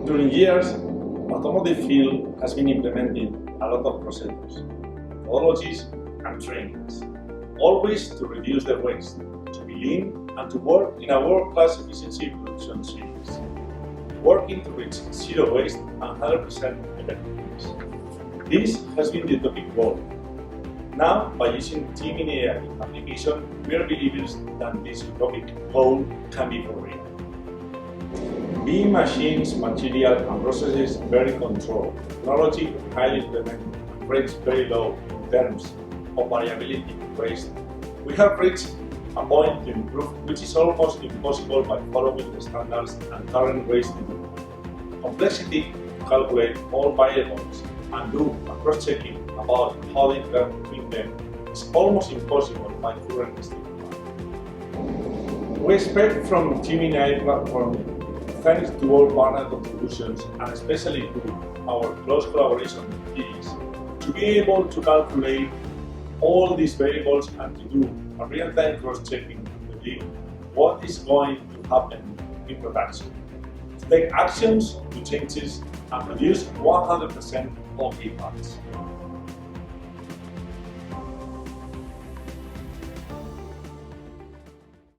During years, automotive field has been implementing a lot of procedures, methodologies and trainings, always to reduce the waste, to be lean and to work in a world-class efficiency production series, working to reach zero waste and 100% effectiveness. This has been the topic goal. Now, by using Team in IAL application, we are believers that this topic goal can be for real. Being machines, material and processes very controlled, technology highly implemented, and rates very low in terms of variability in waste, we have reached a point to improve which is almost impossible by following the standards and current waste limit. Complexity to calculate all variables and do a cross-checking about how they interact between them is almost impossible by current estimate. We expect from Team in IAL platform, thanks to all partner contributions and especially to our close collaboration with these, to be able to calculate all these variables and to do a real-time cross-checking to predict what is going to happen in production, to take actions to changes and produce 100% of key parts.